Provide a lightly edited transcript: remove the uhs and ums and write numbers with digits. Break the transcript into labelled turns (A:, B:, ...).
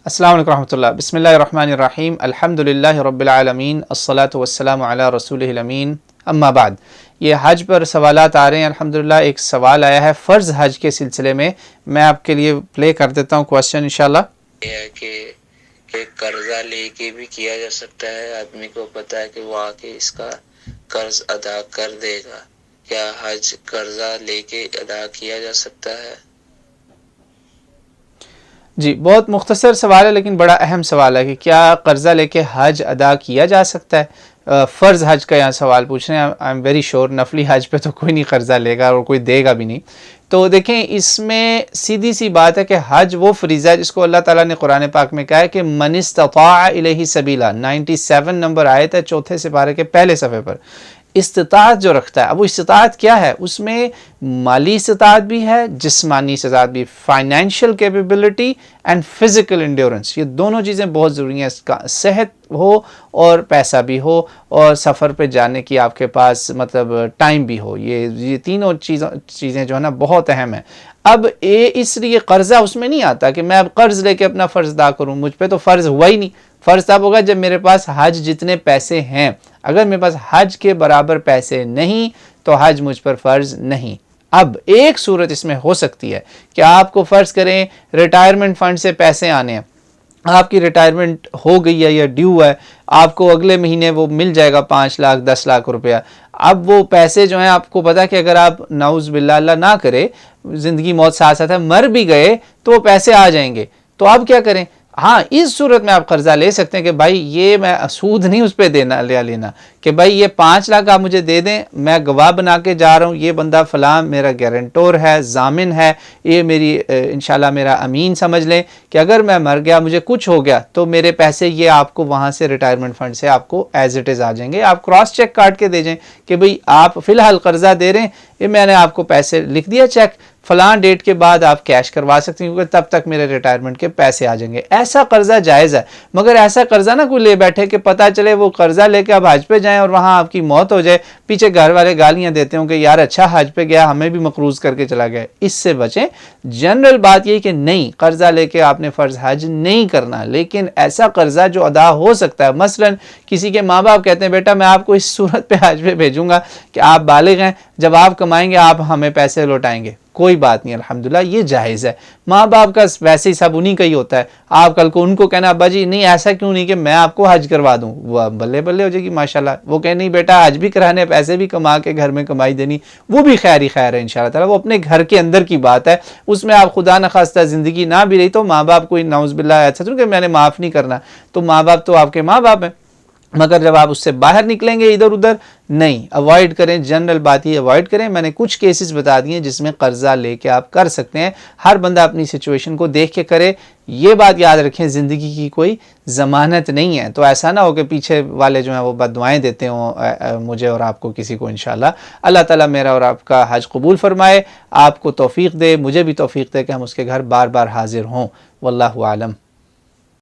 A: अस्सलाम वालेकुम रहमतुल्लाह। बिस्मिल्लाहिर्रहमानिर्रहीम। अल्हम्दुलिल्लाहि रब्बिल आलमीन। अस्सलातु वस्सलामु अला रसूलिहिल अमीन। अम्मा बाद। ये हज पर सवालात आ रहे हैं। अल्हम्दुलिल्लाह एक सवाल आया है फ़र्ज़ हज के सिलसिले में। मैं आपके लिए प्ले कर देता हूँ क्वेश्चन इंशाल्लाह।
B: यह है कि कर्जा लेके भी किया जा सकता है। आदमी को पता है कि वो आके इसका कर्ज अदा कर देगा। क्या हज कर्जा लेके अदा किया जा सकता है?
A: जी, बहुत मुख्तसर सवाल है लेकिन बड़ा अहम सवाल है कि क्या कर्ज़ा लेके हज अदा किया जा सकता है। फ़र्ज़ हज का यहाँ सवाल पूछ रहे हैं। आई एम वेरी श्योर नफली हज पे तो कोई नहीं कर्ज़ा लेगा और कोई देगा भी नहीं। तो देखें, इसमें सीधी सी बात है कि हज वो फ़रीज़ा है जिसको अल्लाह ताला ने कुरान पाक में कहा है कि मन इस्तताअ इलैहि सबीला। 97 नंबर आयत है, चौथे सिपारे के पहले सफ़े पर। इस्तिताअत जो रखता है, अब वो इस्तिताअत क्या है, उसमें माली इस्तिताअत भी है, जिस्मानी इस्तिताअत भी, financial capability and physical endurance, ये दोनों चीज़ें बहुत ज़रूरी हैं। इसका सेहत हो और पैसा भी हो और सफ़र पे जाने की आपके पास मतलब टाइम भी हो, ये तीनों चीज़ें जो है ना बहुत अहम है। अब ये इसलिए कर्ज़ा उसमें नहीं आता कि मैं अब कर्ज़ लेके अपना फ़र्ज़ अदा करूँ, मुझ पर तो फ़र्ज़ हुआ ही नहीं। फ़र्ज़ तब होगा जब मेरे पास हज जितने पैसे हैं। अगर मेरे पास हज के बराबर पैसे नहीं तो हज मुझ पर फ़र्ज़ नहीं। अब एक सूरत इसमें हो सकती है कि आपको फ़र्ज़ करें रिटायरमेंट फ़ंड से पैसे आने हैं, आपकी रिटायरमेंट हो गई है या ड्यू है, आपको अगले महीने वो मिल जाएगा 5 लाख 10 लाख रुपया। अब वो पैसे जो हैं, आपको पता है कि अगर आप नाउज़ बिल्लाह अल्लाह ना करे, ज़िंदगी मौत साथ साथ है, मर भी गए तो वो पैसे आ जाएंगे। तो आप क्या करें? हाँ, इस सूरत में आप कर्ज़ा ले सकते हैं कि भाई ये मैं सूद नहीं उस पर देना लेना कि भाई ये 5 लाख आप मुझे दे दें, मैं गवाह बना के जा रहा हूँ, ये बंदा फ़लाँ मेरा गारंटर है, ज़ामिन है, ये मेरी इंशाल्लाह मेरा अमीन समझ लें कि अगर मैं मर गया, मुझे कुछ हो गया तो मेरे पैसे ये आपको वहाँ से रिटायरमेंट फ़ंड से आपको एज़ इट इज़ आ जाएंगे। आप क्रॉस चेक काट के दे जाएँ कि भाई आप फ़िलहाल कर्ज़ा दे रहे हैं, ये मैंने आपको पैसे लिख दिया चेक, फ़लाँ डेट के बाद आप कैश करवा सकते हैं क्योंकि तब तक मेरे रिटायरमेंट के पैसे आ जाएंगे। ऐसा कर्ज़ा जायज़ है, मगर ऐसा कर्ज़ा ना कोई ले बैठे कि पता चले वो कर्ज़ा लेके अब हज पे जाएं और वहाँ आपकी मौत हो जाए, पीछे घर वाले गालियाँ देते हों कि यार अच्छा हज पे गया, हमें भी मकरूज़ करके चला गया। इससे बचें। जनरल बात यही कि नहीं, कर्ज़ा लेके आपने फ़र्ज़ हज नहीं करना, लेकिन ऐसा कर्ज़ा जो अदा हो सकता है। मसलन किसी के माँ बाप कहते हैं बेटा मैं आपको इस सूरत पे हज पे भेजूँगा कि आप बालिग हैं, जब आप कमाएंगे आप हमें पैसे लौटाएंगे। कोई बात नहीं, अल्हम्दुलिल्लाह ये जायज़ है। माँ बाप का वैसे ही सब उन्हीं का ही होता है। आप कल को उनको कहना अब्बा जी नहीं ऐसा क्यों नहीं कि मैं आपको हज करवा दूँ, वह बल्ले बल्ले हो जाएगी माशाल्लाह। वो कहे नहीं बेटा हज भी कराने, पैसे भी कमा के घर में कमाई देनी, वो भी खैर ही खैर है इंशाअल्लाह ताला। वो अपने घर के अंदर की बात है, उसमें आप खुदा न खास्ता ज़िंदगी ना भी रही तो माँ बाप को नाउज़ बिल्लाह ऐसा तो कि मैंने माफ़ नहीं करना, तो माँ बाप तो आपके माँ बाप हैं। मगर जब आप उससे बाहर निकलेंगे इधर उधर, नहीं, अवॉइड करें। जनरल बात ही अवॉइड करें। मैंने कुछ केसेस बता दिए जिसमें कर्जा लेके आप कर सकते हैं। हर बंदा अपनी सिचुएशन को देख के करे। ये बात याद रखें, ज़िंदगी की कोई ज़मानत नहीं है। तो ऐसा ना हो कि पीछे वाले जो हैं वो बददुआएं देते हों मुझे और आपको, किसी को। इंशाल्लाह अल्लाह ताला मेरा और आपका हज कबूल फरमाए, आपको तौफीक दे, मुझे भी तौफीक दे कि हम उसके घर बार बार हाजिर हों। वल्लाहु आलम।